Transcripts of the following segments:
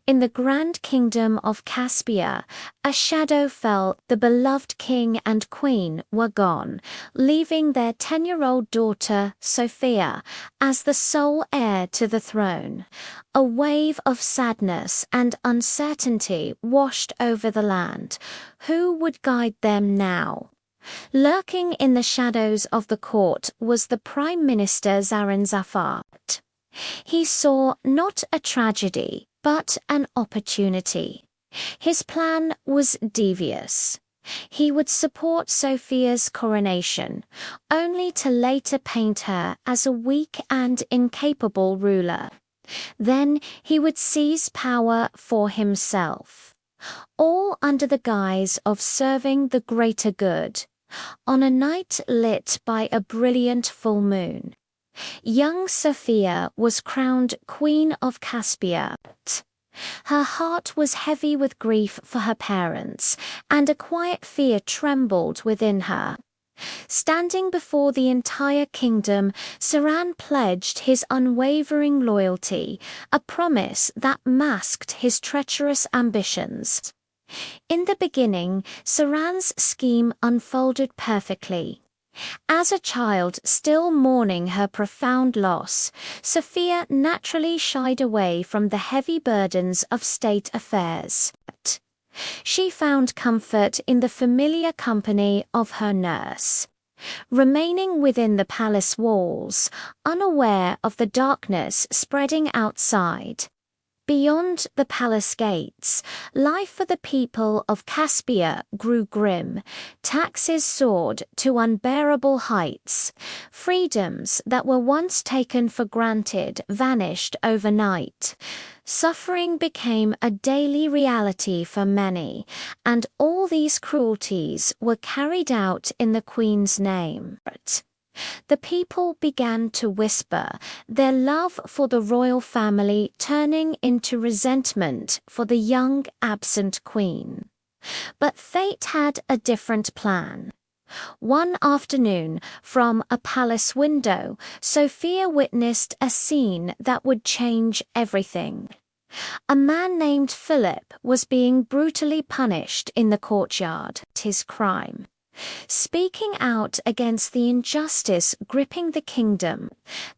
In the grand kingdom of Caspia, a shadow fell. The beloved king and queen were gone, leaving their 10-year-old daughter, Sophia, as the sole heir to the throne. A wave of sadness and uncertainty washed over the land. Who would guide them now? Lurking in the shadows of the court was the Prime Minister Zaran. He saw not a tragedy, but an opportunity. His plan was devious. He would support Sophia's coronation, only to later paint her as a weak and incapable ruler. Then he would seize power for himself, all under the guise of serving the greater good. On a night lit by a brilliant full moon, young Sophia was crowned Queen of Caspia. Her heart was heavy with grief for her parents, and a quiet fear trembled within her. Standing before the entire kingdom, Zaran pledged his unwavering loyalty, a promise that masked his treacherous ambitions. In the beginning, Zaran's scheme unfolded perfectly. As a child still mourning her profound loss, Sophia naturally shied away from the heavy burdens of state affairs. She found comfort in the familiar company of her nurse. Remaining within the palace walls, unaware of the darkness spreading outside. Beyond the palace gates, life for the people of Caspia grew grim. Taxes soared to unbearable heights. Freedoms that were once taken for granted vanished overnight. Suffering became a daily reality for many, and all these cruelties were carried out in the Queen's name. The people began to whisper, their love for the royal family turning into resentment for the young, absent queen. But fate had a different plan. One afternoon, from a palace window, Sophia witnessed a scene that would change everything. A man named Philip was being brutally punished in the courtyard. His crime: speaking out against the injustice gripping the kingdom.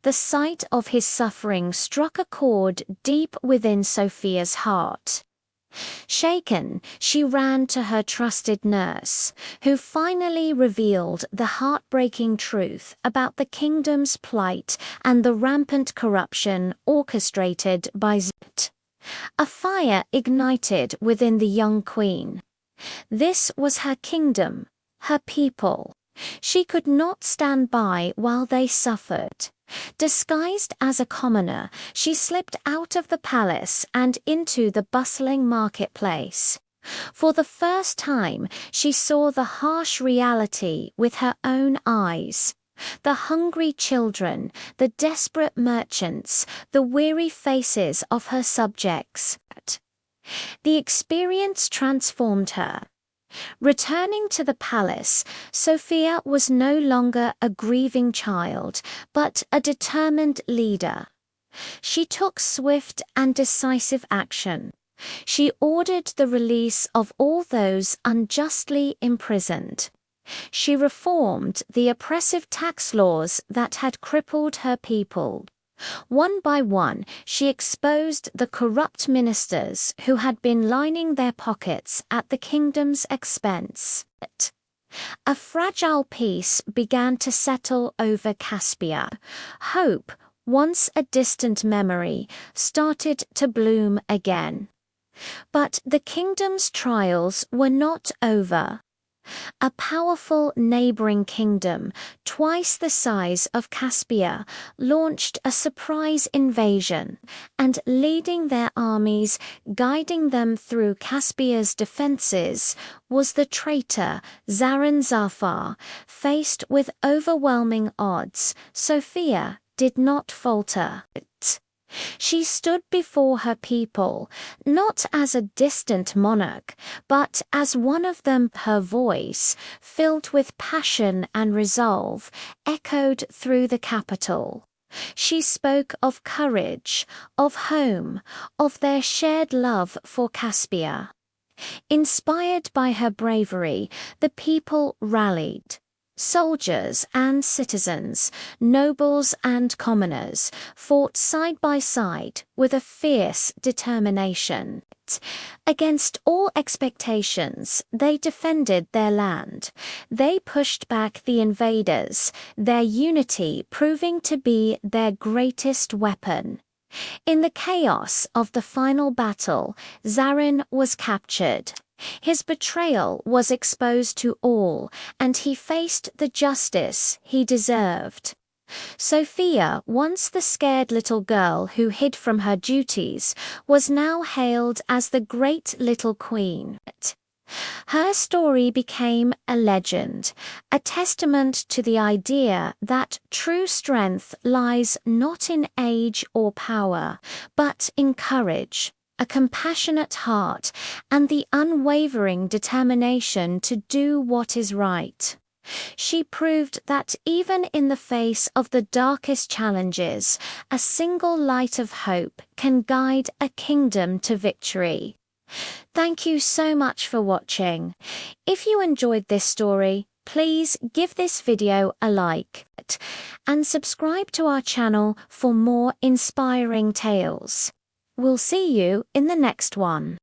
The sight of his suffering struck a chord deep within Sophia's heart. Shaken, she ran to her trusted nurse, who finally revealed the heartbreaking truth about the kingdom's plight and the rampant corruption orchestrated by Zit. A fire ignited within the young queen. This was her kingdom, her people. She could not stand by while they suffered. Disguised as a commoner, she slipped out of the palace and into the bustling marketplace. For the first time, she saw the harsh reality with her own eyes. The hungry children, the desperate merchants, the weary faces of her subjects. The experience transformed her. Returning to the palace, Sophia was no longer a grieving child, but a determined leader. She took swift and decisive action. She ordered the release of all those unjustly imprisoned. She reformed the oppressive tax laws that had crippled her people. One by one, she exposed the corrupt ministers who had been lining their pockets at the kingdom's expense. A fragile peace began to settle over Caspia. Hope, once a distant memory, started to bloom again. But the kingdom's trials were not over. A powerful neighboring kingdom, twice the size of Caspia, launched a surprise invasion, and leading their armies, guiding them through Caspia's defenses, was the traitor Zaran. Faced with overwhelming odds, Sophia did not falter. She stood before her people, not as a distant monarch, but as one of them. Her voice, filled with passion and resolve, echoed through the capital. She spoke of courage, of home, of their shared love for Caspia. Inspired by her bravery, the people rallied. Soldiers and citizens, nobles and commoners, fought side by side with a fierce determination. Against all expectations, they defended their land. They pushed back the invaders, their unity proving to be their greatest weapon. In the chaos of the final battle, Zarin was captured. His betrayal was exposed to all, and he faced the justice he deserved. Sophia, once the scared little girl who hid from her duties, was now hailed as the great little queen. Her story became a legend, a testament to the idea that true strength lies not in age or power, but in courage, a compassionate heart, and the unwavering determination to do what is right. She proved that even in the face of the darkest challenges, a single light of hope can guide a kingdom to victory. Thank you so much for watching. If you enjoyed this story, please give this video a like and subscribe to our channel for more inspiring tales. We'll see you in the next one.